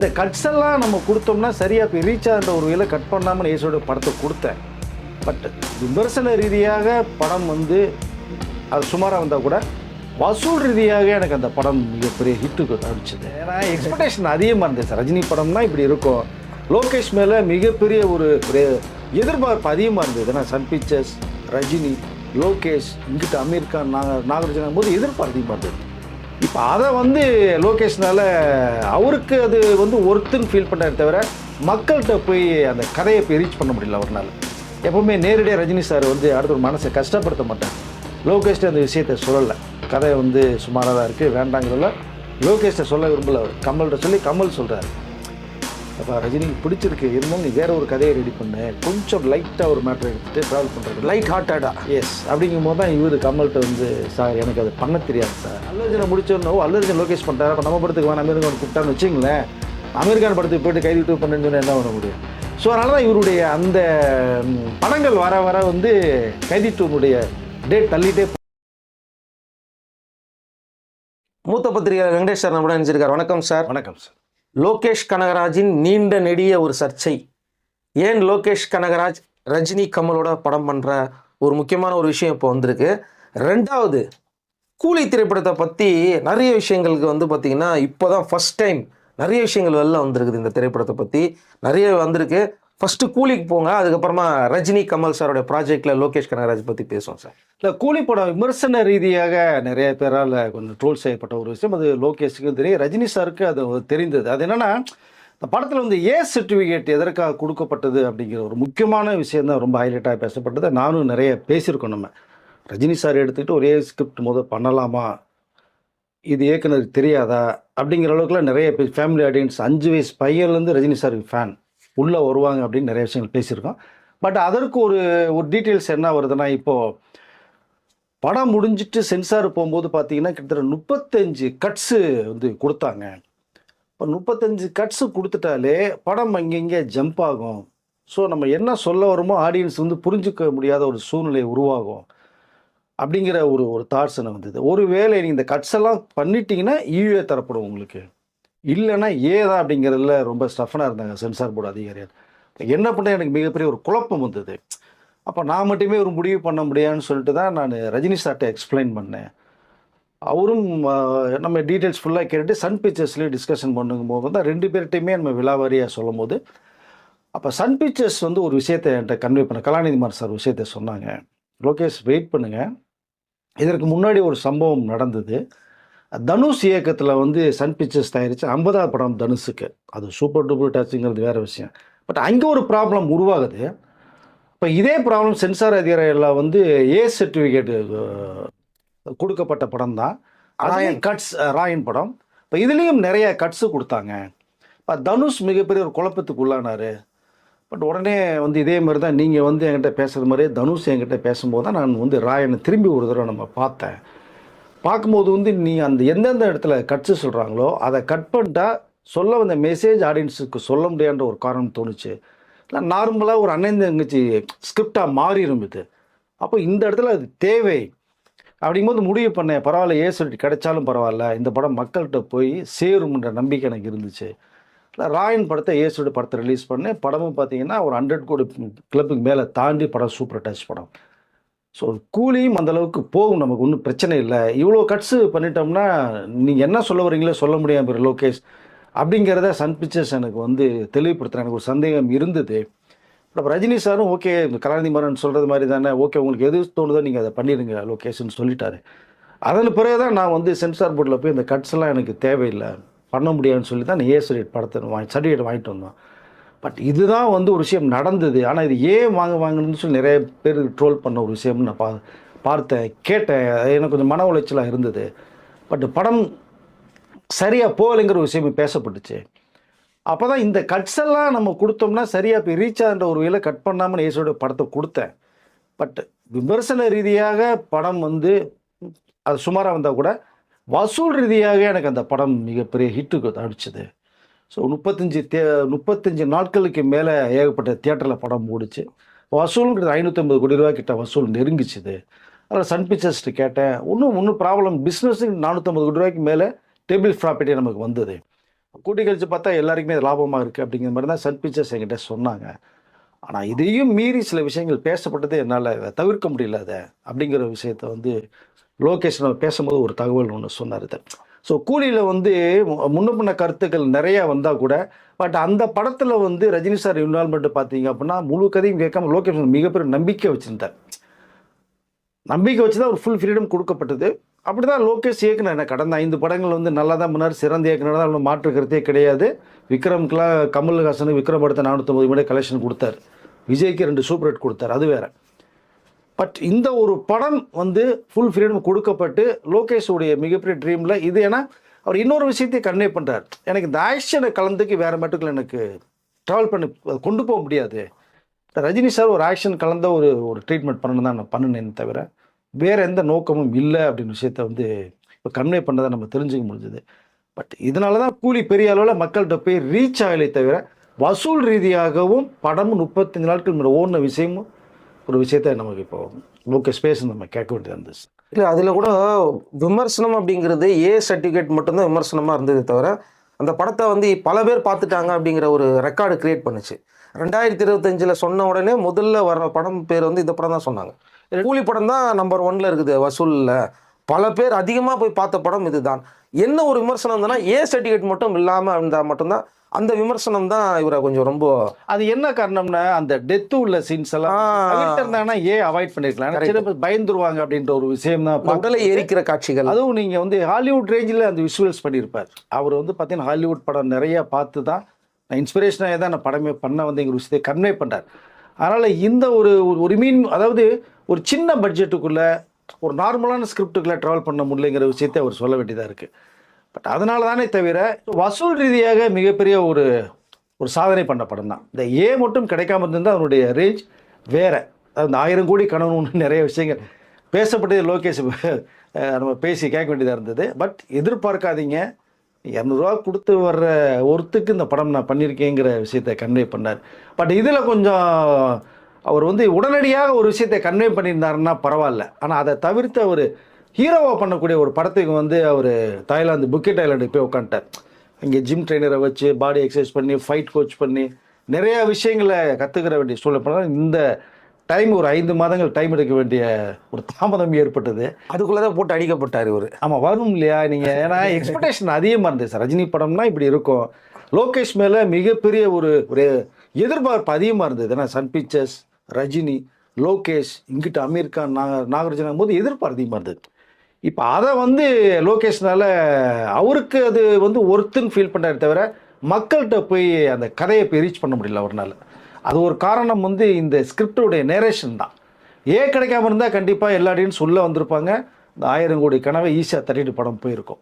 இந்த கட்ஸ் எல்லாம் நம்ம கொடுத்தோம்னா சரியாக இப்போ ரீச் ஆகிற ஒரு வேலை கட் பண்ணாமல் ஏசோட படத்தை கொடுத்தேன். பட் விமர்சன ரீதியாக படம் வந்து அது சுமாராக வந்தால் கூட வசூல் ரீதியாக எனக்கு அந்த படம் மிகப்பெரிய ஹிட்டு அடிச்சது. ஏன்னா எக்ஸ்பெக்டேஷன் அதிகமாக இருந்துச்சு. ரஜினி படம்னா இப்படி இருக்கும். லோகேஷ் மேலே மிகப்பெரிய ஒரு எதிர்பார்ப்பு அதிகமாக இருந்தது. ஏன்னா சன் பிக்சர்ஸ், ரஜினி, லோகேஷ், இங்கிட்ட அமீர் கான், நாகார்ஜுனா போது எதிர்பார்ப்பு அதிகமாக இருந்தது. இப்போ அதை வந்து லோகேஷ்னால அவருக்கு அது வந்து ஒருத்தன் ஃபீல் பண்ணாரு தவிர மக்கள்கிட்ட போய் அந்த கதையை போய் ரீச் பண்ண முடியல அவரால். எப்போவுமே நேரடியாக ரஜினி சார் வந்து அடுத்த ஒரு மனசை கஷ்டப்படுத்த மாட்டார். லோகேஷ்ட அந்த விஷயத்தை சொல்லலை. கதை வந்து சுமாராக தான் இருக்குது, வேண்டாங்கிறதுல லோகேஷ்ட சொல்ல விரும்பல. அவர் கமல்கிட்ட சொல்லி கமல் சொல்கிறார், அப்போ ரஜினிக்கு பிடிச்சிருக்கு, இருந்தாலும் நீ வேறு ஒரு கதையை ரெடி பண்ணு, கொஞ்சம் லைட்டாக ஒரு மேட்டரை எடுத்துகிட்டு ட்ராவல் பண்ணுறது லைட் ஹார்ட்டாக. எஸ், அப்படிங்கும் போது தான் இவர் கமல்கிட்ட வந்து சார் எனக்கு அது பண்ண தெரியாது சார். அல்லர்ஜனை முடிச்சோன்னோ அல்லர்ஜன் லோகேஷ் பண்ணிட்டார். அப்போ நம்ம படத்துக்கு வேணும் அமெரிக்கான் கூப்பிட்டான்னு வச்சுங்களேன், அமெரிக்கான் படத்துக்கு போய்ட்டு கைது விட்டு பண்ணுன்னு சொன்னால் என்ன பண்ண முடியும்? ஸோ அதனால தான் இவருடைய அந்த படங்கள் வர வர வந்து கைதி டூனுடைய டேட் தள்ளிட்டே. மூத்த பத்திரிகையாளர் வெங்கடேஷ் சார் நம்மளோட நினைச்சிருக்கார். வணக்கம் சார். வணக்கம் சார். லோகேஷ் கனகராஜின் நீண்ட நெடிய ஒரு சர்ச்சை, ஏன் லோகேஷ் கனகராஜ் ரஜினி கமலோட படம் பண்ணுற ஒரு முக்கியமான ஒரு விஷயம் இப்போ வந்திருக்கு. ரெண்டாவது, கூலி திரைப்படத்தை பற்றி நிறைய விஷயங்களுக்கு வந்து பார்த்திங்கன்னா இப்போ தான் ஃபஸ்ட் டைம் நிறைய விஷயங்கள் வெளில வந்திருக்குது. இந்த திரைப்படத்தை பற்றி நிறைய வந்திருக்கு. ஃபஸ்ட்டு கூலிக்கு போங்க, அதுக்கப்புறமா ரஜினி கமல் சாரோட ப்ராஜெக்டில் லோகேஷ் கனகராஜ் பற்றி பேசுவோம் சார். இல்லை, கூலி படம் விமர்சன ரீதியாக நிறைய பேரால் கொஞ்சம் ட்ரோல் செய்யப்பட்ட ஒரு விஷயம். அது லோகேஷுக்கும் தெரியும், ரஜினி சாருக்கு அது தெரிந்தது. அது என்னென்னா, இந்த படத்தில் வந்து ஏ சர்டிஃபிகேட் எதற்காக கொடுக்கப்பட்டது அப்படிங்கிற ஒரு முக்கியமான விஷயம் தான் ரொம்ப ஹைலைட்டாக பேசப்பட்டது. நானும் நிறைய பேசியிருக்கோம். நம்ம ரஜினி சார் எடுத்துக்கிட்டு ஒரு ஏ ஸ்கிரிப்ட் பண்ணலாமா, இது இயக்குனருக்கு தெரியாதா அப்படிங்கிற அளவுக்குலாம் நிறைய ஃபேமிலி ஆடியன்ஸ் 5 வயசு பையன்லேருந்து ரஜினி சாருக்கு ஃபேன் உள்ளே வருவாங்க அப்படின்னு நிறைய விஷயங்கள் பேசியிருக்கோம். பட் அதற்கு ஒரு டீட்டெயில்ஸ் என்ன வருதுன்னா, இப்போது படம் முடிஞ்சிட்டு சென்சார் போகும்போது பார்த்தீங்கன்னா கிட்டத்தட்ட 35 கட்ஸு வந்து கொடுத்தாங்க. இப்போ 35 கட்ஸு கொடுத்துட்டாலே படம் அங்கங்கே ஜம்ப் ஆகும். ஸோ நம்ம என்ன சொல்ல வரோமோ ஆடியன்ஸ் வந்து புரிஞ்சிக்க முடியாத ஒரு சூழ்நிலை உருவாகும் அப்படிங்கிற ஒரு தாட்ஸ் என்ன வந்தது. ஒருவேளை நீங்கள் இந்த கட்ஸ் எல்லாம் பண்ணிட்டீங்கன்னா ஈழே தரப்படும் உங்களுக்கு, இல்லைன்னா ஏதான் அப்படிங்கிறதுல ரொம்ப ஸ்டஃபனாக இருந்தாங்க சென்சார் போர்டு அதிகாரிகள். என்ன பண்ண எனக்கு மிகப்பெரிய ஒரு குழப்பம் வந்தது. அப்போ நான் மட்டுமே ஒரு முடிவு பண்ண முடியாதுன்னு சொல்லிட்டு தான் நான் ரஜினி சார்கிட்ட எக்ஸ்பிளைன் பண்ணேன். அவரும் நம்ம டீட்டெயில்ஸ் ஃபுல்லாக கேட்டுட்டு சன் பிக்சர்ஸ்லேயே டிஸ்கஷன் பண்ணும்போது தான் 2 பேர்கிட்டையுமே நம்ம விலாவாரியாக சொல்லும் போது, அப்போ சன் பிக்சர்ஸ் வந்து ஒரு விஷயத்தை என்கிட்ட கன்வே பண்ண, கலாநிதிமார் சார் விஷயத்தை சொன்னாங்க, லோகேஷ் வெயிட் பண்ணுங்கள், இதற்கு முன்னாடி ஒரு சம்பவம் நடந்தது. தனுஷ் இயக்கத்தில் வந்து சன் பிக்சர்ஸ் தயாரித்து 50வது படம் தனுஷுக்கு, அது சூப்பர் டூப்பர் டச்சுங்கிறது வேறு விஷயம். பட் அங்கே ஒரு ப்ராப்ளம் உருவாகுது. இப்போ இதே ப்ராப்ளம் சென்சார் அதிகாரியில் வந்து ஏ சர்டிஃபிகேட் கொடுக்கப்பட்ட படம் தான் கட்ஸ், ராயன் படம். இப்போ இதுலேயும் நிறைய கட்ஸு கொடுத்தாங்க. இப்போ தனுஷ் மிகப்பெரிய ஒரு குழப்பத்துக்கு உள்ளானார். பட் உடனே வந்து இதே மாதிரி தான் நீங்கள் வந்து என்கிட்ட பேசுகிற மாதிரியே தனுஷ் என்கிட்ட பேசும்போது தான் நான் வந்து ராயனை திரும்பி ஒரு தடவை நம்ம பார்த்தேன். பார்க்கும்போது வந்து நீ அந்த எந்தெந்த இடத்துல கட்ஸு சொல்கிறாங்களோ அதை கட் பண்ணிட்டா சொல்ல வந்த மெசேஜ் ஆடியன்ஸுக்கு சொல்ல முடியான்ற ஒரு காரணம் தோணுச்சு. இல்லை நார்மலாக ஒரு அண்ணன் தங்கச்சி ஸ்கிரிப்டாக மாறிடும் இது. அப்போ இந்த இடத்துல அது தேவை அப்படிங்கும்போது முடிவு பண்ணேன், பரவாயில்ல ஏ சொல்லிட்டு கிடைச்சாலும் பரவாயில்ல, இந்த படம் மக்கள்கிட்ட போய் சேரும்ன்ற நம்பிக்கை எனக்கு இருந்துச்சு. ராயன் படத்தை ஏ சொல்லிட்டு படத்தை ரிலீஸ் பண்ணேன். படமும் பார்த்தீங்கன்னா ஒரு 100 கோடி கிளப்புக்கு மேலே தாண்டி படம் சூப்பர் டச் படம். ஸோ கூலியும் அந்தளவுக்கு போகும், நமக்கு ஒன்றும் பிரச்சனை இல்லை. இவ்வளோ கட்ஸு பண்ணிட்டோம்னா நீங்கள் என்ன சொல்ல வரீங்களோ சொல்ல முடியாமல் லோகேஷ் அப்படிங்கிறத சன் பிக்சர்ஸ் எனக்கு வந்து தெளிவுபடுத்துகிறேன். எனக்கு ஒரு சந்தேகம் இருந்தது. இப்போ ரஜினி சாரும் ஓகே, கலாநிதிமாறன் சொல்கிறது மாதிரி தானே, ஓகே உங்களுக்கு எது தோணுதோ நீங்கள் அதை பண்ணிடுங்க லோகேஷ்னு சொல்லிட்டாரு. அதன் பிறகு தான் நான் வந்து சென்சார் போர்டில் போய் இந்த கட்ஸ்லாம் எனக்கு தேவையில்லை, பண்ண முடியாதுன்னு சொல்லி தான் நான் ஏ சர்டிஃபிகேட் படத்தை சர்டிஃபிகேட் வாங்கிட்டு வந்தோம். பட் இதுதான் வந்து ஒரு விஷயம் நடந்தது. ஆனால் இது ஏன் வாங்கணும்னு சொல்லி நிறைய பேர் ட்ரோல் பண்ண ஒரு விஷயம்னு நான் பார்த்தேன், கேட்டேன். எனக்கு கொஞ்சம் மன உளைச்சலாக இருந்தது. பட் படம் சரியாக போகலைங்கிற ஒரு விஷயம் பேசப்பட்டுச்சு. அப்போ தான் இந்த கட்ஸ் எல்லாம் நம்ம கொடுத்தோம்னா சரியாக இப்போ ரீச் ஆகிற ஒரு வேலை கட் பண்ணாமல் ஏசோட படத்தை கொடுத்தேன். பட் விமர்சன ரீதியாக படம் வந்து அது சுமாராக வந்தால் கூட வசூல் ரீதியாக எனக்கு அந்த படம் மிகப்பெரிய ஹிட்டு அடிச்சது. ஸோ 35 நாட்களுக்கு மேலே ஏகப்பட்ட தியேட்டரில் படம் ஓடிச்சு. வசூலுங்கிறது 550 கோடி ரூபா கிட்ட வசூல் நெருங்கிச்சுது. அதில் சன் பிக்சர்ஸ்ட்டு கேட்டேன், ஒன்றும் ப்ராப்ளம், பிஸ்னஸுக்கு 450 கோடி ரூபாய்க்கு மேலே டேபிள் ப்ராப்பர்ட்டி நமக்கு வந்தது. கூட்டி கழிச்சு பார்த்தா எல்லாருக்குமே அது லாபமாக இருக்குது அப்படிங்கிற மாதிரி தான் சன் பிக்சர்ஸ் என்கிட்ட சொன்னாங்க. ஆனால் இதையும் மீறி சில விஷயங்கள் பேசப்பட்டது என்னால் தவிர்க்க முடியல அதை அப்படிங்கிற விஷயத்த வந்து லோகேஷ் நம்ம பேசும்போது ஒரு தகவல் ஒன்று சொன்னார். ஸோ கூலியில் வந்து முன்ன பின்ன கருத்துக்கள் நிறையா வந்தால் கூட பட் அந்த படத்தில் வந்து ரஜினி சார் இன்வால்மெண்ட் பார்த்தீங்க அப்படின்னா முழு கதையும் கேட்காம லோகேஷ் மிகப்பெரிய நம்பிக்கை வச்சுருந்தார். நம்பிக்கை வச்சு தான் ஒரு ஃபுல் ஃப்ரீடம் கொடுக்கப்பட்டது. அப்படி தான் லோகேஷ் இயக்குனர். கடந்த 5 படங்கள் வந்து நல்லா தான் பண்ணார், சிறந்த இயக்குனர் தான், ஒன்றும் மாற்று கருத்தே கிடையாது. விக்ரம்க்குலாம் கமல்ஹாசனுக்கு விக்ரம் படத்தை 450 கோடி கலெக்ஷன் கொடுத்தார், விஜய்க்கு 2 சூப்பர் ஹிட் கொடுத்தார், அது வேற. பட் இந்த ஒரு படம் வந்து ஃபுல் ஃப்ரீடம் கொடுக்கப்பட்டு லோகேஷுடைய மிகப்பெரிய ட்ரீமில் இது. ஏன்னா அவர் இன்னொரு விஷயத்தையும் கன்வே பண்ணுறார், எனக்கு இந்த ஆக்ஷனை கலந்துக்கு வேறு மட்டுக்கள் எனக்கு ட்ராவல் பண்ணி கொண்டு போக முடியாது. ரஜினி சார் ஒரு ஆக்ஷன் கலந்த ஒரு ட்ரீட்மெண்ட் பண்ணணும் தான் நான் பண்ணினேன்னு தவிர வேறு எந்த நோக்கமும் இல்லை அப்படின்னு விஷயத்த வந்து இப்போ கன்வே பண்ணதை நம்ம தெரிஞ்சுக்க முடிஞ்சது. பட் இதனால தான் கூலி பெரிய அளவில் மக்கள்கிட்ட போய் ரீச் ஆகலை தவிர வசூல் ரீதியாகவும் படமும் 35 நாட்கள் முன்னாடி ஓடின விஷயமும் ஒரு விஷயத்த நமக்கு இப்போ லோகேஷ் பேச நம்ம கேட்க வேண்டியதாக இருந்துச்சு. இல்லை, அதில் கூட விமர்சனம் அப்படிங்கிறது ஏ சர்டிஃபிகேட் மட்டும்தான் விமர்சனமாக இருந்தது தவிர அந்த படத்தை வந்து பல பேர் பார்த்துட்டாங்க அப்படிங்கிற ஒரு ரெக்கார்டு கிரியேட் பண்ணுச்சு. 2025 சொன்ன உடனே முதல்ல வர்ற படம் பேர் வந்து இந்த படம் தான் சொன்னாங்க. கூலி படம் தான் நம்பர் 1 இருக்குது வசூலில். பல பேர் அதிகமாக போய் பார்த்த படம் இதுதான். என்ன ஒரு விமர்சனம் இருந்ததுன்னா ஏ சர்டிஃபிகேட் மட்டும் இல்லாமல் இருந்தால் மட்டும்தான் அந்த விமர்சனம் தான் இவரை கொஞ்சம் ரொம்ப. அது என்ன காரணம்னா அந்த டெத்து உள்ள சீன்ஸ் எல்லாம் இருந்தாங்கன்னா அவாய்ட் பண்ணிருக்கலாம், பயந்துருவாங்க அப்படின்ற ஒரு விஷயம் தான். உடலை எரிக்கிற காட்சிகள், அதுவும் நீங்க வந்து ஹாலிவுட் ரேஞ்சில் அந்த விஷுவல்ஸ் பண்ணியிருப்பார். அவர் வந்து பார்த்தீங்கன்னா ஹாலிவுட் படம் நிறைய பார்த்து தான் நான் இன்ஸ்பிரேஷனாக தான் நான் படமே பண்ண வந்தேங்கிற விஷயத்தை கன்வே பண்ணுறார். அதனால் இந்த ஒரு மீன், அதாவது ஒரு சின்ன பட்ஜெட்டுக்குள்ளே ஒரு நார்மலான ஸ்கிரிப்டுக்குள்ளே ட்ராவல் பண்ண முடியலைங்கிற விஷயத்தை அவர் சொல்ல வேண்டியதாக இருக்குது. பட் அதனால தானே தவிர வசூல் ரீதியாக மிகப்பெரிய ஒரு சாதனை பண்ண படம் தான். இந்த மட்டும் கிடைக்காம இருந்தால் அதனுடைய ரேஞ்ச் வேறு. அந்த 1000 கோடி கனவுன்னு நிறைய விஷயங்கள் பேசப்பட்டது லோகேஷ் நம்ம பேசி கேட்க வேண்டியதாக இருந்தது. பட் எதிர்பார்க்காதீங்க, 200 ரூபா கொடுத்து வர்ற ஒருத்துக்கு இந்த படம் நான் பண்ணியிருக்கேங்கிற விஷயத்தை கன்வே பண்ணார். பட் இதில் கொஞ்சம் அவர் வந்து உடனடியாக ஒரு விஷயத்தை கன்வே பண்ணியிருந்தாருன்னா பரவாயில்ல. ஆனால் அதை தவிர்த்து அவர் ஹீரோவாக பண்ணக்கூடிய ஒரு படத்துக்கு வந்து அவர் தாய்லாந்து புக்கெட் ஐலாண்டுக்கு போய் உட்காந்துட்டார். அங்கே ஜிம் ட்ரெயினரை வச்சு பாடி எக்ஸசைஸ் பண்ணி ஃபைட் கோச் பண்ணி நிறையா விஷயங்களை கற்றுக்கிற வேண்டிய சூழ்நிலை பண்ணால் இந்த டைம் ஒரு 5 மாதங்கள் டைம் எடுக்க வேண்டிய ஒரு தாமதம் ஏற்பட்டது. அதுக்குள்ளே தான் போட்டு அடிக்கப்பட்டார் இவர். ஆமாம், வரும் இல்லையா நீங்கள். ஏன்னா எக்ஸ்பெக்டேஷன் அதிகமாக இருந்தது சார். ரஜினி படம்னா இப்படி இருக்கும். லோகேஷ் மேலே மிகப்பெரிய ஒரு எதிர்பார்ப்பு அதிகமாக இருந்தது. ஏன்னா சன் பிக்சர்ஸ், ரஜினி, லோகேஷ், இங்கிட்ட அமீர் கான், நாகார்ஜுனா போது எதிர்பார்ப்பு அதிகமாக இருந்தது. இப்போ அதை வந்து லோகேஷ்னால அவருக்கு அது வந்து ஒருத்தன் ஃபீல் பண்ணுறாரு தவிர மக்கள்கிட்ட போய் அந்த கதையை போய் ரீச் பண்ண முடியல அவரால். அது ஒரு காரணம் வந்து இந்த ஸ்கிரிப்டுடைய நேரேஷன் தான். கிடைக்காம இருந்தால் கண்டிப்பாக எல்லா ஆடியன்ஸ் உள்ளே வந்திருப்பாங்க, இந்த 1000 கோடி கனவை ஈஸியாக தட்டிட்டு படம் போயிருக்கும்.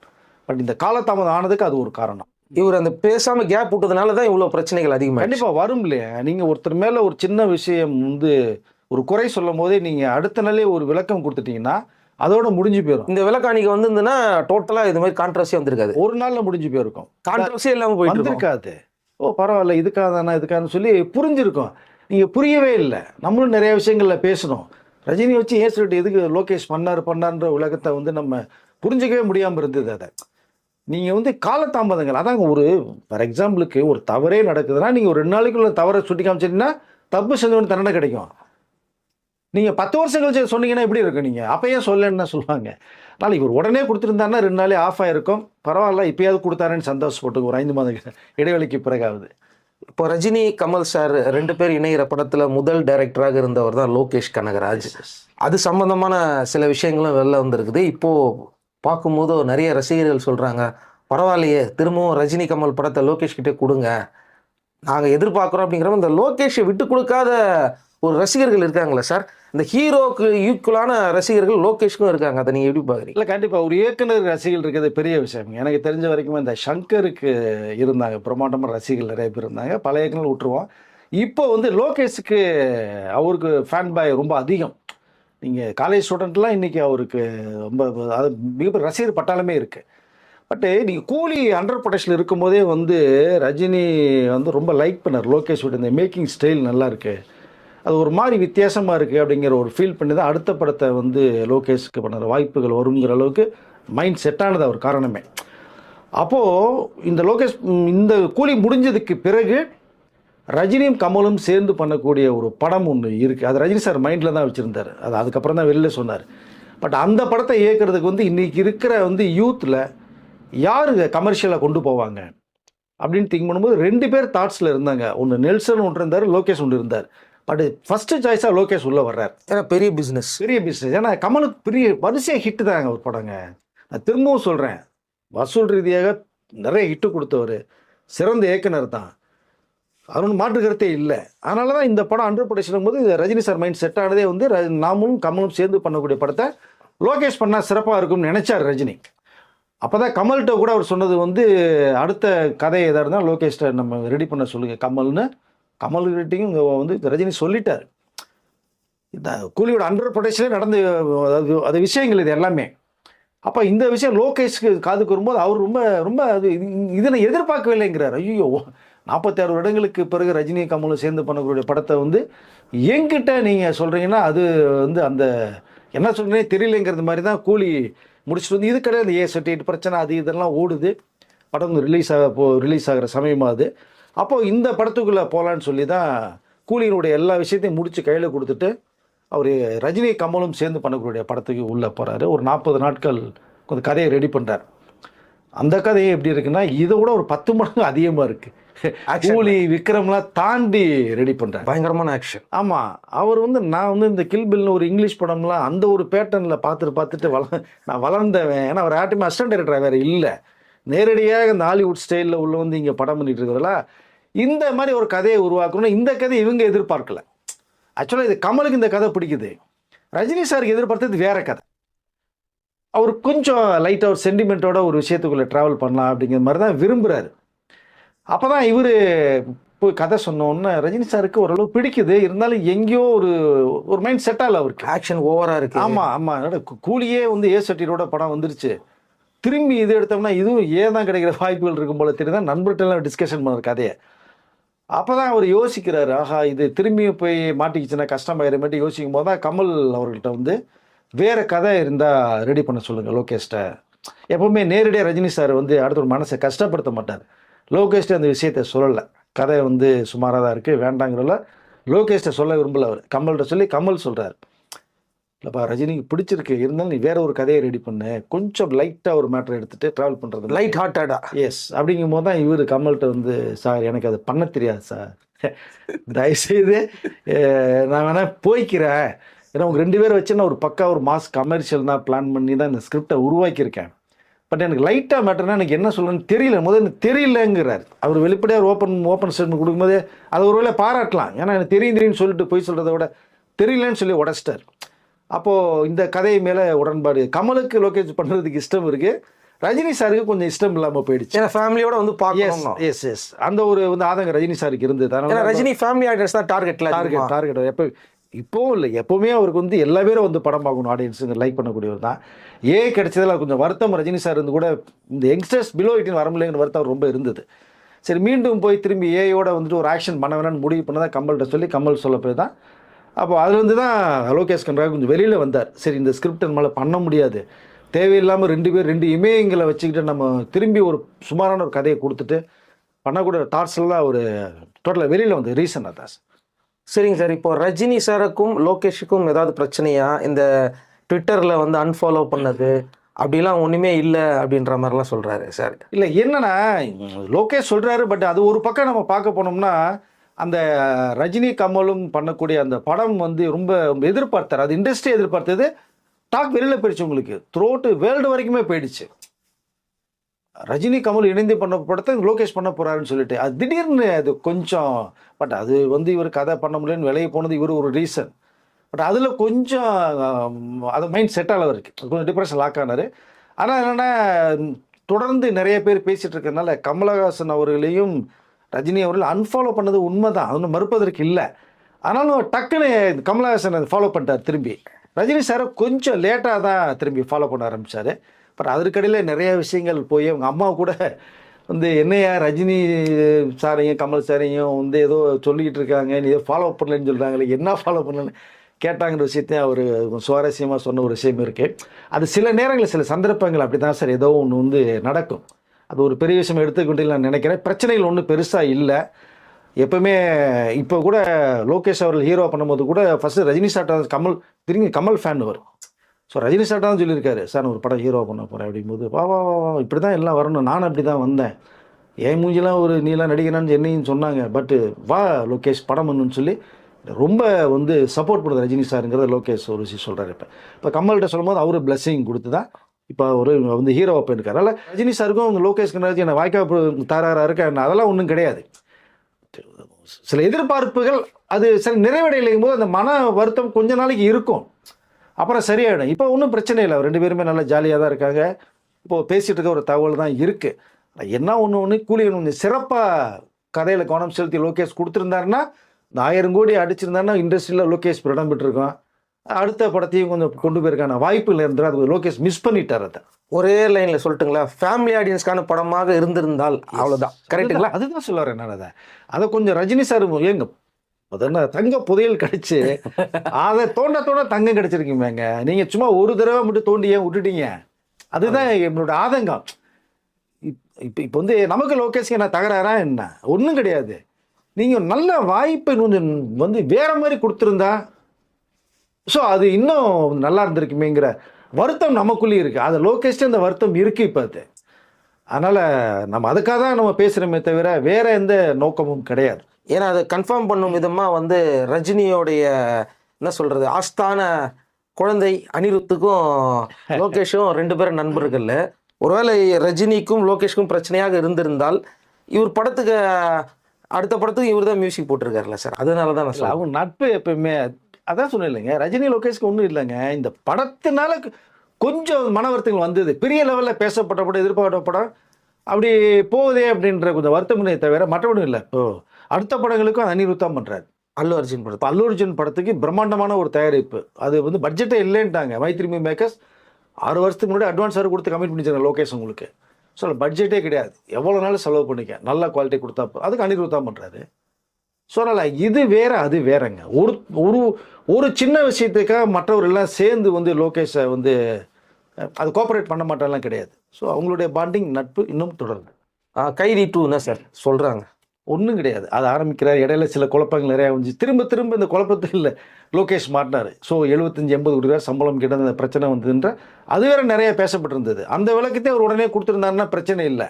பட் இந்த காலதாமதம் ஆனதுக்கு அது ஒரு காரணம். இவர் அந்த பேசாமல் கேப் விட்டதுனால தான் இவ்வளோ பிரச்சனைகள் அதிகமாக. கண்டிப்பாக வரும் இல்லையா. நீங்கள் ஒருத்தர் மேலே ஒரு சின்ன விஷயம் வந்து ஒரு குறை சொல்லும் போதே நீங்கள் அடுத்த நாளே ஒரு விளக்கம் கொடுத்துட்டீங்கன்னா அதோட முடிஞ்சு போயிடும். இந்த விளக்காணிக்கு வந்துருந்துன்னா டோட்டலாக இது மாதிரி கான்ட்ரவர்சி வந்திருக்காது. ஒரு நாளில் முடிஞ்சு போயிருக்கும். கான்ட்ரவர்சி இல்லாமல் போயிட்டு இருக்காது. ஓ பரவாயில்ல, இதுக்காக தானே இதுக்கான்னு சொல்லி புரிஞ்சிருக்கும். நீங்கள் புரியவே இல்லை. நம்மளும் நிறைய விஷயங்களில் பேசணும். ரஜினி வச்சு சொல்லிட்டு எதுக்கு லோகேஷ் பண்ணார்ன்ற உலகத்தை வந்து நம்ம புரிஞ்சிக்கவே முடியாமல் இருந்தது. அதை நீங்கள் வந்து காலதாமதங்கள் அதாங்க. ஒரு ஃபார் எக்ஸாம்பிளுக்கு ஒரு தவறே நடக்குதுன்னா நீங்கள் ஒரு 2 நாளைக்குள்ள தவறை சுட்டி காமிச்சிட்டிங்கன்னா தப்பு செஞ்சவனு தண்டனை கிடைக்கும். நீங்கள் 10 வருஷம் கழிச்சு சொன்னீங்கன்னா எப்படி இருக்கும்? நீங்கள் அப்போ ஏன் சொல்லன்னு தான் சொல்லுவாங்க. அதனால் இவர் உடனே கொடுத்துருந்தாருன்னா 2 நாளே ஆஃப் ஆகிருக்கும். பரவாயில்ல, இப்போயாவது கொடுத்தாருன்னு சந்தோஷப்பட்டு ஒரு 5 மாத இடைவெளிக்கு பிறகாகுது. இப்போ ரஜினி கமல் சார் 2 பேர் இணைகிற படத்தில் முதல் டைரக்டராக இருந்தவர் தான் லோகேஷ் கனகராஜ். அது சம்பந்தமான சில விஷயங்களும் வெளில வந்திருக்குது. இப்போது பார்க்கும்போது நிறைய ரசிகர்கள் சொல்கிறாங்க, பரவாயில்லையே திரும்பவும் ரஜினி கமல் படத்தை லோகேஷ் கிட்டே கொடுங்க, நாங்கள் எதிர்பார்க்குறோம் அப்படிங்கிற இந்த லோகேஷை விட்டு கொடுக்காத ஒரு ரசிகர்கள் இருக்காங்களே சார். இந்த ஹீரோக்கு ஈக்குவலான ரசிகர்கள் லோகேஷ்க்கும் இருக்காங்க. அதை நீங்கள் எப்படி பார்க்குறீங்க? இல்லை, கண்டிப்பாக ஒரு இயக்குனர் ரசிகர்கள் இருக்கிறது பெரிய விஷயம். எனக்கு தெரிஞ்ச வரைக்கும் இந்த சங்கருக்கு இருந்தாங்க பிரமாண்டமாக ரசிகர்கள் நிறைய பேர் இருந்தாங்க. பல இயக்குனர் விட்டுருவோம். இப்போ வந்து லோகேஷுக்கு அவருக்கு ஃபேன் பாய் ரொம்ப அதிகம். நீங்கள் காலேஜ் ஸ்டூடெண்ட்லாம் இன்றைக்கி அவருக்கு ரொம்ப அது மிகப்பெரிய ரசிகர் பட்டாளமே இருக்குது. பட்டு நீங்கள் கூலி 100% இருக்கும்போதே வந்து ரஜினி வந்து ரொம்ப லைக் பண்ணார் லோகேஷோட இந்த மேக்கிங் ஸ்டைல் நல்லா இருக்குது, அது ஒரு மாதிரி வித்தியாசமாக இருக்குது அப்படிங்கிற ஒரு ஃபீல் பண்ணி தான் அடுத்த படத்தை வந்து லோகேஷுக்கு பண்ணுற வாய்ப்புகள் வருங்கிற அளவுக்கு மைண்ட் செட் ஆனது அவர் காரணமே. அப்போது இந்த லோகேஷ் இந்த கூலி முடிஞ்சதுக்கு பிறகு ரஜினியும் கமலும் சேர்ந்து பண்ணக்கூடிய ஒரு படம் ஒன்று இருக்குது. அது ரஜினி சார் மைண்டில் தான் வச்சுருந்தார். அது அதுக்கப்புறம் தான் வெளியில் சொன்னார். பட் அந்த படத்தை இயக்கிறதுக்கு வந்து இன்றைக்கி இருக்கிற வந்து யூத்தில் யார் கமர்ஷியலாக கொண்டு போவாங்க அப்படின்னு திங்க் பண்ணும்போது 2 பேர் தாட்ஸில் இருந்தாங்க. ஒன்று நெல்சன் ஒன்று இருந்தார், லோகேஷ் ஒன்று இருந்தார். பட் ஃபஸ்ட்டு சாய்ஸாக லோகேஷ் உள்ளே வர்றார். ஏன்னா பெரிய பிஸ்னஸ். ஏன்னா கமலுக்கு பெரிய வரிசையாக ஹிட்டு தாங்க ஒரு படங்க. நான் திரும்பவும் சொல்கிறேன், வசூல் ரீதியாக நிறைய ஹிட்டு கொடுத்தவர், சிறந்த இயக்குனர் தான், அது ஒன்றும் மாற்று கருத்தே இல்லை. அதனால தான் இந்த படம் 100% போது ரஜினி சார் மைண்ட் செட் ஆனதே வந்து நாமும் கமலும் சேர்ந்து பண்ணக்கூடிய படத்தை லோகேஷ் பண்ணால் சிறப்பாக இருக்கும்னு நினச்சார் ரஜினி. அப்போ தான் கமல்கிட்ட கூட அவர் சொன்னது வந்து அடுத்த கதை எதாக இருந்தால் லோகேஷ்ட நம்ம ரெடி பண்ண சொல்லுங்கள் கமல்னு. கமல்கிட்டையும் வந்து ரஜினி சொல்லிட்டார். இந்த கூலியோட 100% நடந்து அது விஷயங்கள் இது எல்லாமே. அப்போ இந்த விஷயம் லோகேஷ்க்கு காதுக்கு வரும்போது அவர் ரொம்ப ரொம்ப அது இதை நான் எதிர்பார்க்கவில்லைங்கிறார். ஐயோ 46 வருடங்களுக்கு பிறகு ரஜினி கமலும் சேர்ந்து பண்ணக்கூடிய படத்தை வந்து என்கிட்ட நீங்கள் சொல்கிறீங்கன்னா அது வந்து அந்த என்ன சொல்கிறேனே தெரியலைங்கிறது மாதிரி தான் கூலி முடிச்சுட்டு வந்து இது கிடையாது. A78 பிரச்சனை அது இதெல்லாம் ஓடுது. படம் ரிலீஸ் ஆகிற சமயமாக அது. அப்போது இந்த படத்துக்குள்ளே போகலான்னு சொல்லி தான் கூலியினுடைய எல்லா விஷயத்தையும் முடித்து கையில் கொடுத்துட்டு அவர் ரஜினி கமலும் சேர்ந்து பண்ணக்கூடிய படத்துக்கு உள்ளே போகிறாரு. ஒரு 40 நாட்கள் கொஞ்சம் கதையை ரெடி பண்ணுறார். அந்த கதையை எப்படி இருக்குன்னா இதை விட ஒரு 10 மடங்கு அதிகமாக இருக்குது. கூலி விக்ரம்லாம் தாண்டி ரெடி பண்ணுறார். பயங்கரமான ஆக்ஷன். ஆமாம், அவர் வந்து நான் வந்து இந்த கில் பில்னு ஒரு இங்கிலீஷ் படம்லாம் அந்த ஒரு பேட்டர்னில் பார்த்துட்டு நான் வளர்ந்தவன். ஏன்னா அவர் யார்ட்டுமே அசிஸ்டன்ட் டைரக்டர் வேறு இல்லை, நேரடியாக இந்த ஹாலிவுட் ஸ்டைலில் உள்ள வந்து இங்கே படம் பண்ணிட்டு இருக்கிறதுல இந்த மாதிரி ஒரு கதையை உருவாக்கணும். இந்த கதையை இவங்க எதிர்பார்க்கல. ஆக்சுவலாக இது கமலுக்கு இந்த கதை பிடிக்குது. ரஜினி சாருக்கு எதிர்பார்த்தது வேற கதை. அவர் கொஞ்சம் லைட்டாக ஒரு சென்டிமெண்ட்டோட ஒரு விஷயத்துக்குள்ளே ட்ராவல் பண்ணலாம் அப்படிங்கிற மாதிரி தான் விரும்புகிறாரு. அப்போ தான் இவர் போய் கதை சொன்னோன்னு ரஜினி சாருக்கு ஓரளவு பிடிக்குது. இருந்தாலும் எங்கேயோ ஒரு மைண்ட் செட் ஆகல அவருக்கு. ஆக்ஷன் ஓவராக இருக்குது. ஆமாம் கூலியே வந்து A78 படம் வந்துருச்சு, திரும்பி இது எடுத்தோம்னா இதுவும் தான் கிடைக்கிற வாய்ப்புகள் இருக்கும் போல தெரியுது. நண்பர்கள்லாம் டிஸ்கஷன் பண்ணுற கதையை. அப்போ தான் அவர் யோசிக்கிறாரு, ஆஹா இது திரும்பியும் போய் மாட்டிக்கிச்சுன்னா கஷ்டமாயிரமேட்டு யோசிக்கும் போது தான் கமல் அவர்கிட்ட வந்து வேறு கதை இருந்தால் ரெடி பண்ண சொல்லுங்கள் லோகேஷ்ட. எப்போவுமே நேரடியாக ரஜினி சார் வந்து அடுத்த ஒரு மனசை கஷ்டப்படுத்த மாட்டார். லோகேஷ்ட அந்த விஷயத்தை சொல்லலை, கதை வந்து சுமாராக தான் இருக்குது வேண்டாங்கிறல லோகேஷ்ட சொல்ல விரும்பல. அவர் கமல்கிட்ட சொல்லி கமல் சொல்கிறார், இல்லைப்பா ரஜினிக்கு பிடிச்சிருக்கு, இருந்தாலும் நீ வேற ஒரு கதையை ரெடி பண்ணு, கொஞ்சம் லைட்டாக ஒரு மேட்டர் எடுத்துகிட்டு ட்ராவல் பண்ணுறது லைட் ஹார்ட்டடாக. எஸ் அப்படிங்கும் போது தான் இவர் கமல்கிட்ட வந்து சார் எனக்கு அது பண்ண தெரியாது சார், தயவுசெய்து நான் வேணால் போய்க்கிறேன். ஏன்னா உங்கள் 2 பேரை வச்சு நான் ஒரு பக்கா ஒரு மாஸ் கமர்ஷியல் தான் பிளான் பண்ணி தான் இந்த ஸ்கிரிப்டை உருவாக்கியிருக்கேன். பட் எனக்கு லைட்டாக மேட்டர்னா எனக்கு என்ன சொல்லணும்னு தெரியல, முதல்ல தெரியலங்கிறார். அவர் வெளிப்படையாக ஓப்பன் ஸ்டேட்மெண்ட் கொடுக்கும்போது அதை ஒரு வேளை பாராட்டலாம். ஏன்னா எனக்கு தெரியுன்னு சொல்லிட்டு போய் சொல்கிறத விட தெரியலன்னு சொல்லி உடச்சிட்டார். அப்போது இந்த கதை மேலே உடன்பாடு கமலுக்கு லோகேஷ் பண்ணுறதுக்கு இஷ்டம் இருக்குது, ரஜினி சாருக்கு கொஞ்சம் இஷ்டம் இல்லாமல் போயிடுச்சு. ஏன்னா ஃபேமிலியோட வந்து பார்க்கணும். எஸ் அந்த ஒரு வந்து ஆதங்க ரஜினி சாருக்கு இருந்தது. அதனால ரஜினி ஃபேமிலி ஆடியன்ஸ் தான் டார்கெட் இப்போவும் இல்லை, எப்போவுமே அவருக்கு வந்து எல்லா பேரும் வந்து படம் பார்க்கணும், ஆடியன்ஸுங்க லைக் பண்ணக்கூடியவர் தான். கிடைச்சதில் கொஞ்சம் வருத்தம் ரஜினி சார் இருந்து கூட இந்த யங்ஸ்டர்ஸ் பிலோ 18 வர முடியலைங்கிற வருத்தம் அவர் ரொம்ப இருந்தது. சரி மீண்டும் போய் திரும்பி ஏயோட வந்துட்டு ஒரு ஆக்ஷன் பண்ண வேணான்னு முடிவு பண்ணதான் கமல்கிட்ட சொல்லி கமல் சொல்ல போய் தான் அப்போ அதுலேருந்து தான் லோகேஷ் கனகராஜ் கொஞ்சம் வெளியில் வந்தார். சரி இந்த ஸ்கிரிப்ட் நம்மளால் பண்ண முடியாது, தேவையில்லாமல் 2 பேர் 2 இமயங்களை வச்சுக்கிட்டு நம்ம திரும்பி ஒரு சுமாரான ஒரு கதையை கொடுத்துட்டு பண்ணக்கூடிய தாட்ஸ்லாம் ஒரு டோட்டலாக வெளியில் வந்து ரீசனாக தான். சரிங்க சார், இப்போ ரஜினி சாருக்கும் லோகேஷுக்கும் ஏதாவது பிரச்சனையா? இந்த ட்விட்டரில் வந்து அன்ஃபாலோ பண்ணது அப்படிலாம் ஒன்றுமே இல்லை அப்படின்ற மாதிரிலாம் சொல்கிறாரு சார். இல்லை என்னன்னா லோகேஷ் சொல்கிறாரு, பட் அது ஒரு பக்கம் நம்ம பார்க்க போனோம்னா அந்த ரஜினி கமலும் பண்ணக்கூடிய அந்த படம் வந்து ரொம்ப எதிர்பார்த்தார். அது இண்டஸ்ட்ரி எதிர்பார்த்தது, டாக் வெளியில் போயிடுச்சு, உங்களுக்கு த்ரோட்டு வேர்ல்டு வரைக்குமே போயிடுச்சு. ரஜினி கமல் இணைந்து பண்ண படத்தை லோகேஷ் பண்ண போகிறாருன்னு சொல்லிட்டு அது திடீர்னு அது கொஞ்சம் பட் அது வந்து இவர் கதை பண்ண முடியலன்னு விலையை போனது இவர் ஒரு ரீசன். பட் அதில் கொஞ்சம் அது மைண்ட் செட் ஆகல இருக்கு, கொஞ்சம் டிப்ரெஷன் லாக் ஆனார். ஆனால் என்னென்னா தொடர்ந்து நிறைய பேர் பேசிகிட்டு இருக்கிறதுனால கமலஹாசன் அவர்களையும் ரஜினி அவர்கள் அன்ஃபாலோ பண்ணது உண்மை தான், அது ஒன்றும் மறுப்பதற்கு இல்லை. ஆனாலும் டக்குன்னு கமலஹாசன் ஃபாலோ பண்ணிட்டார் திரும்பி. ரஜினி சாரை கொஞ்சம் லேட்டாக தான் திரும்பி ஃபாலோ பண்ண ஆரம்பித்தார். பட் அதற்கடையில் நிறைய விஷயங்கள் போய் அவங்க அம்மா கூட வந்து என்னையா ரஜினி சாரையும் கமல் சாரையும் வந்து ஏதோ சொல்லிக்கிட்டு இருக்காங்க, நீ ஏதோ ஃபாலோ பண்ணலன்னு சொல்கிறாங்களே, என்ன ஃபாலோ பண்ணலன்னு கேட்டாங்கிற விஷயத்தையும் அவர் சுவாரஸ்யமாக சொன்ன ஒரு விஷயம் இருக்குது. அது சில நேரங்களில் சில சந்தர்ப்பங்கள் அப்படி தான் சார் ஏதோ ஒன்று வந்து நடக்கும். அது ஒரு பெரிய விஷயம் எடுத்துக்கிட்டு நான் நினைக்கிறேன். பிரச்சனைகள் ஒன்றும் பெருசாக இல்லை. எப்பவுமே இப்போ கூட லோகேஷ் அவர்கள் ஹீரோ பண்ணும்போது கூட ஃபர்ஸ்ட் ரஜினி சார்ட்ட கமல் திரும்பி கமல் ஃபேன் வரும். ஸோ ரஜினி சார்ட்ட தான் சொல்லியிருக்காரு, சார் நான் ஒரு படம் ஹீரோ பண்ண போகிறேன் அப்படிங்கும்போது, வா வா வா வா இப்படி தான் எல்லாம் வரணும், நானும் அப்படி தான் வந்தேன், என் மூஞ்சிலாம் ஒரு நீலாம் நடிகனான்னு என்னையும் சொன்னாங்க, பட்டு வா லோகேஷ் படம் பண்ணுன்னு சொல்லி ரொம்ப வந்து சப்போர்ட் பண்ணுது ரஜினி சாருங்கிறத லோகேஷ் ஒரு விஷயம் சொல்கிறாரு. இப்போ கமல்கிட்ட சொல்லும்போது அவரு பிளஸ்ஸிங் கொடுத்து தான் இப்போ ஒரு வந்து ஹீரோவை போயிருக்காரு. அதனால் ரஜினி சாருக்கும் லோகேஷ் கனகராஜ் என்ன வாய்க்கா தாராரா இருக்க அதெல்லாம் ஒன்றும் கிடையாது. சில எதிர்பார்ப்புகள் அது சில நிறைவடையிலையும் போது அந்த மன வருத்தம் கொஞ்ச நாளைக்கு இருக்கும், அப்புறம் சரியாயிடும். இப்போ ஒன்றும் பிரச்சனை இல்லை, ரெண்டு பேருமே நல்லா ஜாலியாக தான் இருக்காங்க. இப்போது பேசிகிட்டு இருக்க ஒரு தகவல் தான் இருக்குது. என்ன ஒன்று கூலி கொஞ்சம் சிறப்பாக கதையில் கவனம் செலுத்தி லோகேஷ் கொடுத்துருந்தாருன்னா, இந்த 1000 கோடி அடிச்சிருந்தாருன்னா இண்டஸ்ட்ரியில் லோகேஷ் இடம் பெற்றிருக்கோம். அடுத்த படத்தையும் கொஞ்சம் கொண்டு போயிருக்கான வாய்ப்புகள் இருந்தால் அது லோகேஷ் மிஸ் பண்ணிட்டார். அதை ஒரே லைனில் சொல்லட்டுங்களா, ஃபேமிலி ஆடியன்ஸ்க்கான படமாக இருந்திருந்தால் அவ்வளோதான். கரெக்டுங்களா? அதுதான் சொல்ல வரேன் நான். அதை கொஞ்சம் ரஜினி சார் ஏங்க அதென்ன தங்க புதையல் கிடைச்சு அதை தோண்ட தோண்ட தங்கம் கிடைச்சிருக்கீங்க. நீங்கள் சும்மா ஒரு தடவை மட்டும் தோண்டி ஏன் விட்டுட்டீங்க? அதுதான் என்னோட ஆதங்கம். இப்போ வந்து நமக்கு லோகேஷ்க்கு என்ன தகராறா என்ன? ஒன்றும் கிடையாது. நீங்கள் நல்ல வாய்ப்பை கொஞ்சம் வந்து வேற மாதிரி கொடுத்துருந்தா ஸோ அது இன்னும் நல்லா இருந்திருக்குமேங்கிற வருத்தம் நமக்குள்ளேயே இருக்குது. அது லோகேஷ்ட்டு அந்த வருத்தம் இருக்குது இப்போ. அது அதனால் நம்ம அதுக்காக தான் நம்ம பேசுகிறோமே தவிர வேற எந்த நோக்கமும் கிடையாது. ஏன்னா அதை கன்ஃபார்ம் பண்ணும் விதமாக வந்து ரஜினியோடைய என்ன சொல்கிறது ஆஸ்தான குழந்தை அனிருத்துக்கும் லோகேஷும் 2 பேரும் நண்பர்கள். ஒருவேளை ரஜினிக்கும் லோகேஷ்க்கும் பிரச்சனையாக இருந்திருந்தால் இவர் படத்துக்கு அடுத்த படத்துக்கு இவர் தான் மியூசிக் போட்டிருக்காருல்ல சார், அதனால தான் நான் அவங்க நட்பு எப்பயுமே அதான் சொன்னேன் இல்லைங்க. ரஜினி லோகேஷ்க்கு ஒன்றும் இல்லைங்க, இந்த படத்தினால கொஞ்சம் மன வருத்தங்கள் வந்தது. பெரிய லெவலில் பேசப்பட்ட படம் எதிர்பார்த்த படம் அப்படி போகுதே அப்படின்ற கொஞ்சம் வருத்தமே தவிர மற்றபடி இல்லை. இப்போ அடுத்த படங்களுக்கும் அனிருத்தம் பண்ணுறாரு. அல்லு அர்ஜுன் படம், அல்லு அர்ஜுன் படத்துக்கு பிரம்மாண்டமான ஒரு தயாரிப்பு. அது வந்து பட்ஜெட்டே இல்லைன்ட்டாங்க. மைத்ரி மேக்கர்ஸ் 6 வருஷத்துக்கு முன்னாடி அட்வான்ஸ் வேறு கொடுத்து கமிட் பண்ணிச்சாங்க லோகேஷ் உங்களுக்கு. ஸோ பட்ஜெட்டே கிடையாது, எவ்வளோ நாள் செலவு பண்ணிக்க, நல்ல குவாலிட்டி கொடுத்தா அதுக்கு அனிருத்தம் பண்ணுறாரு. ஸோ அதனால் இது வேற அது வேறங்க. ஒரு ஒரு ஒரு சின்ன விஷயத்துக்காக மற்றவர்கள்லாம் சேர்ந்து வந்து லோகேஷை வந்து அது கோஆப்ரேட் பண்ண மாட்டாலாம் கிடையாது. ஸோ அவங்களுடைய பாண்டிங் நட்பு இன்னும் தொடருது. கைதி 2 தான் சார் சொல்கிறாங்க. ஒன்றும் கிடையாது, அது ஆரம்பிக்கிறார், இடையில சில குழப்பங்கள் நிறையா வந்துச்சு. திரும்ப திரும்ப இந்த குழப்பத்தில் லோகேஷ் மாட்டினார். ஸோ 75-80 கோடி ரூபா சம்பளம் கிட்ட அந்த பிரச்சனை வந்ததுன்ற அது வேற நிறைய பேசப்பட்டிருந்தது. அந்த விளக்கத்தை அவர் உடனே கொடுத்துருந்தாருன்னா பிரச்சனை இல்லை.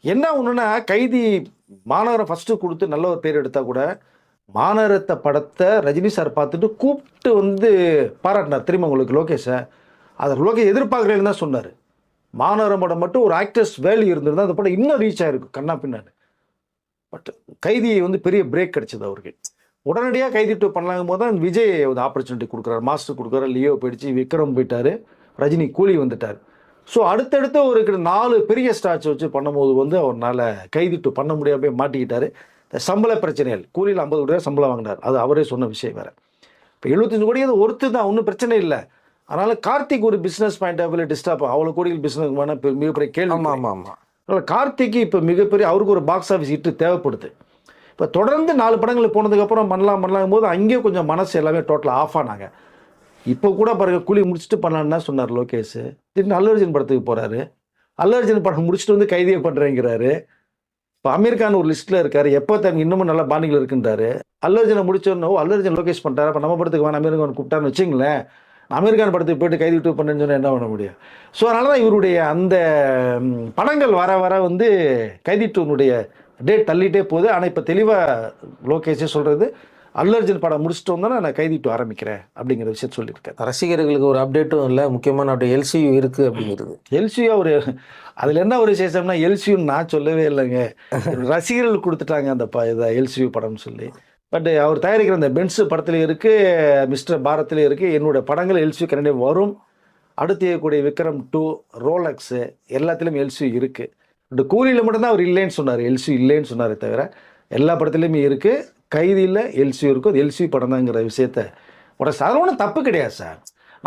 என்ன ஒன்றுனா கைதி மாநகரம் ஃபஸ்ட்டு கொடுத்து நல்ல ஒரு பேர் எடுத்தால் கூட மாநகரத்தை படத்தை ரஜினி சார் பார்த்துட்டு கூப்பிட்டு வந்து பாராட்டினார் திரும்ப உங்களுக்கு லோகேஷை. அதை லோகேஷ் எதிர்பார்க்கலன்னு தான் சொன்னார். மாநகரம் படம் மட்டும் ஒரு ஆக்டர்ஸ் வேல்யூ இருந்திருந்தால் அந்த படம் இன்னும் ரீச் ஆகிருக்கும் கண்ணா பின்னாடி. பட் கைதி வந்து பெரிய பிரேக் கிடச்சிது அவருக்கு. உடனடியாக கைதி 2 பண்ணலாங்கும் போது தான் விஜய் ஒரு ஆப்பர்ச்சுனிட்டி கொடுக்குறாரு, மாஸ்டர் கொடுக்குறாரு, லியோ போயிடுச்சு, விக்ரம் போயிட்டார், ரஜினி கூலி வந்துட்டார். ஸோ அடுத்தடுத்து ஒரு 4 பெரிய ஸ்டார்ஸ் வச்சு பண்ணும்போது வந்து அவரால் கைதி 2 பண்ண முடியாமல் மாட்டிக்கிட்டார். சம்பள பிரச்சனைகள், கூலியில் 50 கோடி ரூபா சம்பளம் வாங்கினார், அது அவரே சொன்ன விஷயம் வேறு. இப்போ 75 கோடி அது ஒருத்து தான், ஒன்றும் பிரச்சனை இல்லை. அதனால் கார்த்திக் ஒரு business point of view disturb அவ்வளோ கோடிகள் பிஸ்னஸ் மிகப்பெரிய கேள்வி. ஆமாம் ஆமாம் ஆமாம். அதனால் கார்த்திக்கு இப்போ மிகப்பெரிய அவருக்கு ஒரு பாக்ஸ் ஆஃபீஸ் ஹிட்டு தேவைப்படுது. இப்போ தொடர்ந்து 4 படங்கள் போனதுக்கப்புறம் பண்ணலாம் போது அங்கேயும் கொஞ்சம் மனசு எல்லாமே டோட்டலாக ஆஃப் ஆனாங்க. இப்போ கூட பாருங்க கூலி முடிச்சுட்டு பண்ணலான்னு தான் சொன்னார் லோகேஷ். திடீர்னு அல்லு அர்ஜுன் படத்துக்கு போகிறாரு, அல்லு அர்ஜுன் படம் முடிச்சுட்டு வந்து கைதியை பண்ணுறேங்கிறாரு. இப்போ அமீர் கான் ஒரு லிஸ்ட்டில் இருக்கார், எப்போ தங்க இன்னமும் நல்ல பாண்டிங்கில் இருக்குன்றாரு. அல்லு அர்ஜுனை முடிச்சோன்னு அல்லு அர்ஜுன் லோகேஷ் பண்ணிட்டாரு, அப்போ நம்ம படத்துக்கு வேணா அமீர் கான் கூப்பிட்டான்னு வச்சுங்களேன், அமீர் கான் படத்துக்கு போய்ட்டு கைதி 2 பண்ணுன்னு சொன்னால் என்ன பண்ண முடியும்? ஸோ அதனால தான் இவருடைய அந்த படங்கள் வர வர வந்து கைதி 2னுடைய டேட் தள்ளிட்டே போகுது. ஆனால் இப்போ தெளிவாக லோகேஷே சொல்கிறது அல்லு அர்ஜுன் படம் முடிச்சுட்டு வந்தோன்னா நான் கைதி 2 ஆரம்பிக்கிறேன் அப்படிங்கிற விஷயத்த சொல்லியிருக்கேன். ரசிகர்களுக்கு ஒரு அப்டேட்டும் இல்லை, முக்கியமான அப்படி எல்சியூ இருக்குது அப்படிங்கிறது. எல்சியூ ஒரு அதில் என்ன ஒரு விசேஷம்னா எல்சியூன்னு நான் சொல்லவே இல்லைங்க, ரசிகர்கள் கொடுத்துட்டாங்க அந்த இதை எல்சியூ படம்னு சொல்லி. பட் அவர் தயாரிக்கிற அந்த பென்ஸ் படத்துலேயும் இருக்குது, மிஸ்டர் பாரத்லேயும் இருக்குது. என்னுடைய படங்கள் எல்சியூ கண்டிப்பாக வரும். அடுத்து இருக்கக்கூடிய விக்ரம் 2, ரோலக்ஸு எல்லாத்துலேயும் எல்சியூ இருக்குது. இந்த கூலியில் மட்டும்தான் அவர் இல்லைன்னு சொன்னார், எல்சியூ இல்லைன்னு சொன்னாரே தவிர எல்லா படத்துலையுமே இருக்குது. கைதியில் எல்சியூ இருக்கும், அது எல்சியூ படம் தாங்கிற விஷயத்த உடனே சார் ஒன்றும் தப்பு கிடையாது சார்.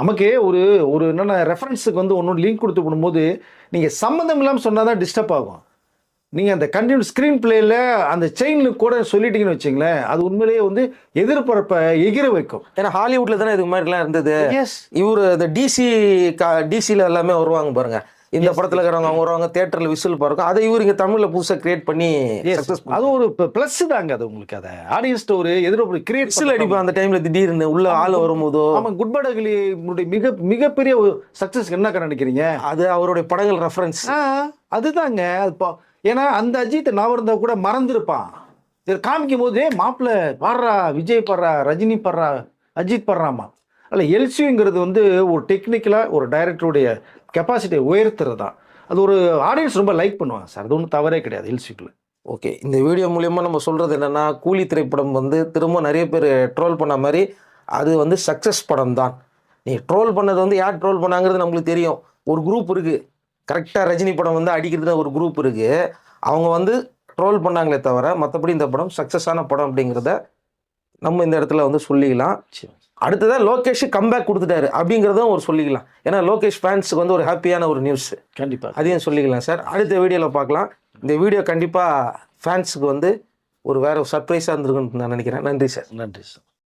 நமக்கு ஒரு ஒரு என்னென்ன ரெஃபரன்ஸுக்கு வந்து ஒன்று லிங்க் கொடுத்து போடும்போது நீங்கள் சம்மந்தம் இல்லாமல் சொன்னால் தான் டிஸ்டர்ப் ஆகும். நீங்கள் அந்த கண்டினியூ ஸ்க்ரீன் பிளேயில் அந்த செயினுக்கு கூட சொல்லிட்டீங்கன்னு வச்சிங்களேன், அது உண்மையிலேயே வந்து எதிர்பார்ப்பை எகிர வைக்கும். ஏன்னா ஹாலிவுட்டில் தானே இது மாதிரிலாம் இருந்தது. எஸ், இவர் இந்த டிசியில் எல்லாமே வருவாங்க பாருங்க, இந்த படத்துல இருக்கிறவங்க அவங்க வருவாங்க, தியேட்டர்ல விசில் பார்க்கும். அதை இவர் இங்க தமிழ்ல புதுசா கிரியேட் பண்ணி சக்சஸ். அது ஒரு ப்ளஸ் தாங்க. அது உங்களுக்கு அதை ஆடியன்ஸ்ட்டு ஒரு எதிர்ப்பு கிரியேட் விசில் அடிப்பா அந்த டைம்ல திடீர்னு உள்ள ஆள் வரும்போதோ. ஆமாம், குட் பட் அக்லி மிகப்பெரிய சக்ஸஸ் என்ன நினைக்கிறீங்க? அது அவருடைய படங்கள் ரெஃபரன்ஸ். அதுதாங்க. அது ஏன்னா அந்த அஜித் நான் இருந்தால் கூட மறந்துருப்பான். இதை காமிக்கும் போது மாப்பிள்ளை பாடுறா, விஜய் பாடுறா, ரஜினி பாடுறா, அஜித் பாடுறாமா. அதில் எல்சிங்கிறது வந்து ஒரு டெக்னிக்கலாக ஒரு டைரக்டருடைய கெப்பாசிட்டியை உயர்த்துறது தான். அது ஒரு ஆடியன்ஸ் ரொம்ப லைக் பண்ணுவாங்க சார். அது ஒன்றும் தவறே கிடையாது எல்சிக்குள்ள. ஓகே, இந்த வீடியோ மூலியமாக நம்ம சொல்கிறது என்னென்னா, கூலி திரைப்படம் வந்து திரும்ப நிறைய பேர் ட்ரோல் பண்ண மாதிரி அது வந்து சக்ஸஸ் படம் தான். நீ ட்ரோல் பண்ணது வந்து யார் ட்ரோல் பண்ணாங்கிறது நம்மளுக்கு தெரியும். ஒரு குரூப் இருக்குது, கரெக்டாக ரஜினி படம் வந்து அடிக்கிறது ஒரு குரூப் இருக்குது. அவங்க வந்து ட்ரோல் பண்ணாங்களே தவிர மற்றபடி இந்த படம் சக்ஸஸான படம் அப்படிங்கிறத நம்ம இந்த இடத்துல வந்து சொல்லிக்கலாம். அடுத்ததான் லோகேஷ் கம்பேக் கொடுத்துட்டாரு அப்படிங்கிறதும் ஒரு சொல்லிக்கலாம். ஏன்னா லோகேஷ் ஃபேன்ஸுக்கு வந்து ஒரு ஹாப்பியான ஒரு நியூஸ். கண்டிப்பாக அதையும் சொல்லிக்கலாம் சார். அடுத்த வீடியோவில் பார்க்கலாம். இந்த வீடியோ கண்டிப்பாக ஃபேன்ஸுக்கு வந்து ஒரு வேறு சர்ப்ரைஸாக இருந்திருக்குன்னு நான் நினைக்கிறேன். நன்றி சார். நன்றி சார்.